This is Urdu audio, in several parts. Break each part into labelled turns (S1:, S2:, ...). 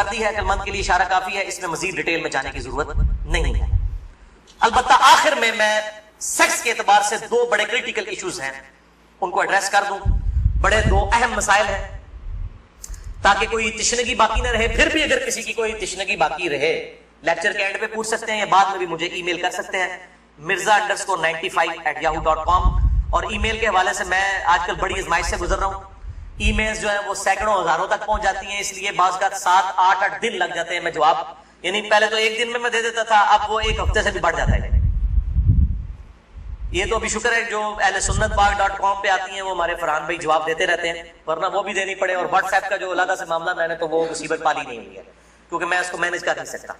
S1: کر دی ہے، عقل مند کے لیے اشارہ کافی ہے، اس میں مزید ڈیٹیل میں جانے کی ضرورت نہیں ہے۔ البتہ آخر میں سیکس کے اعتبار سے دو بڑے کریٹیکل ایشوز ہیں، ان کو ایڈریس کر دوں۔ بڑے دو اہم مسائل ہیں تاکہ کوئی تشنگی باقی نہ رہے۔ پھر بھی اگر کسی کی کوئی تشنگی باقی رہے لیکچر کے اینڈ پہ پوچھ سکتے ہیں یا بعد میں بھی مجھے ای میل کر سکتے ہیں mirza_95@yahoo.com۔ اور ای میل کے حوالے سے میں آج کل بڑی آزمائش سے گزر رہا ہوں۔ ای میلز جو ہے وہ سینکڑوں ہزاروں تک پہنچ جاتی ہیں، اس لیے بعض کا 7-8 دن لگ جاتے ہیں میں جواب، یعنی پہلے تو ایک دن میں دے دیتا تھا، اب وہ ایک ہفتے سے بھی بڑھ جاتا ہے۔ یہ تو ابھی شکر ہے جو اہل سنت pag.com پہ آتی ہیں وہ ہمارے فرحان بھائی جواب دیتے رہتے ہیں، ورنہ وہ بھی دینی پڑے۔ اور واٹس ایپ کا جو علیحدہ سے معاملہ میں نے تو وہ مصیبت پالی نہیں ہوئی ہے کیونکہ میں اس کو مینج کر نہیں سکتا۔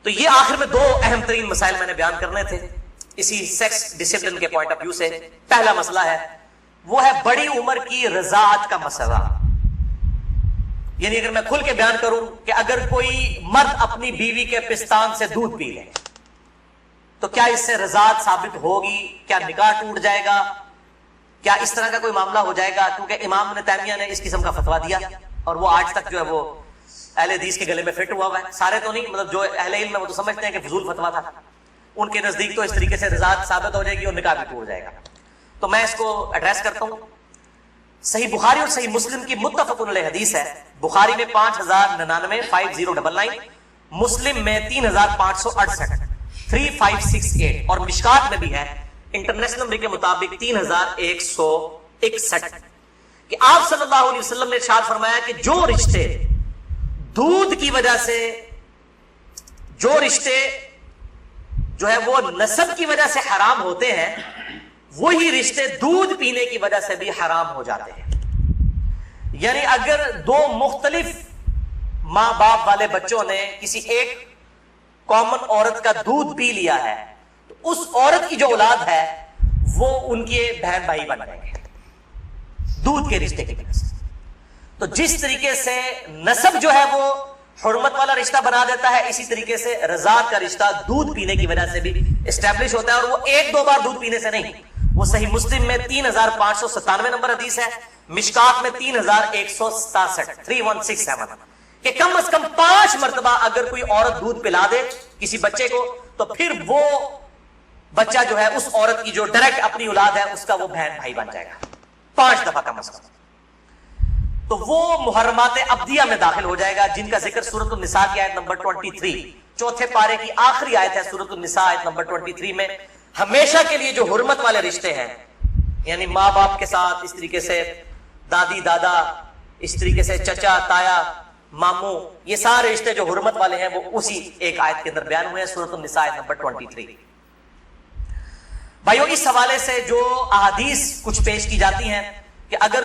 S1: تو یہ آخر میں دو اہم ترین مسائل میں نے بیان کرنے تھے اسی سیکس ڈسپلن کے پوائنٹ آف ویو سے۔ پہلا مسئلہ ہے وہ ہے بڑی عمر کی رضاعت کا مسئلہ، یعنی اگر میں کھل کے بیان کروں کہ اگر کوئی مرد اپنی بیوی کے پستان سے دودھ پی لے تو کیا اس سے رضاعت ثابت ہوگی؟ کیا نکاح ٹوٹ جائے گا؟ کیا اس طرح کا کوئی معاملہ ہو جائے گا؟ کیونکہ امام ابن تیمیہ نے اس قسم کا فتویٰ دیا اور وہ آج تک جو ہے وہ اہل حدیث کے گلے میں فٹ ہوا ہے۔ سارے تو نہیں، مطلب جو اہل علم ہے وہ تو سمجھتے ہیں کہ فضول فتویٰ تھا، ان کے نزدیک تو اس طریقے سے رضاعت ثابت ہو جائے گی اور نکاح بھی ٹوٹ جائے گا۔ تو میں اس کو ایڈریس کرتا ہوں۔ صحیح بخاری اور صحیح مسلم کی متفق علیہ حدیث ہے، بخاری میں 5099 مسلم میں 3568 3568 اور مشکات میں بھی ہے انٹرنیشنل نمبر کے مطابق 3161 کہ آپ صلی اللہ علیہ وسلم نے ارشاد فرمایا کہ جو رشتے دودھ کی وجہ سے، جو رشتے جو ہے وہ نسب کی وجہ سے حرام ہوتے ہیں، وہی رشتے دودھ پینے کی وجہ سے بھی حرام ہو جاتے ہیں۔ یعنی اگر دو مختلف ماں باپ والے بچوں نے کسی ایک کامن عورت کا دودھ پی لیا ہے تو اس عورت کی جو اولاد ہے وہ ان کے بہن بھائی بن جائیں گے دودھ کے رشتے کی وجہ سے۔ تو جس طریقے سے نسب جو ہے وہ حرمت والا رشتہ بنا دیتا ہے، اسی طریقے سے رضاعت کا رشتہ دودھ پینے کی وجہ سے بھی اسٹیبلش ہوتا ہے، اور وہ ایک دو بار دودھ پینے سے نہیں۔ وہ صحیح مسلم میں 3597 نمبر حدیث ہے، مشکات میں 3167 کہ کم از کم 5 مرتبہ اگر کوئی عورت دودھ پلا دے کسی بچے کو تو پھر وہ بچہ جو ہے اس عورت کی جو ڈائریکٹ اپنی اولاد ہے اس کا وہ بہن بھائی بن جائے گا 5 دفعہ کم از کم۔ تو وہ محرمات ابدیہ میں داخل ہو جائے گا جن کا ذکر سورۃ النساء کی آیت نمبر 23 چوتھے پارے کی آخری آیت ہے سورۃ النساء آیت نمبر 23 میں ہمیشہ کے لیے جو حرمت والے رشتے ہیں، یعنی ماں باپ کے ساتھ، اس طریقے سے دادی دادا، اس طریقے سے چچا تایا ماموں، یہ سارے رشتے جو حرمت والے ہیں وہ اسی ایک آیت کے اندر بیان ہوئے ہیں سورۃ النساء آیت نمبر 23۔ بھائیو اس حوالے سے جو احادیث کچھ پیش کی جاتی ہیں کہ اگر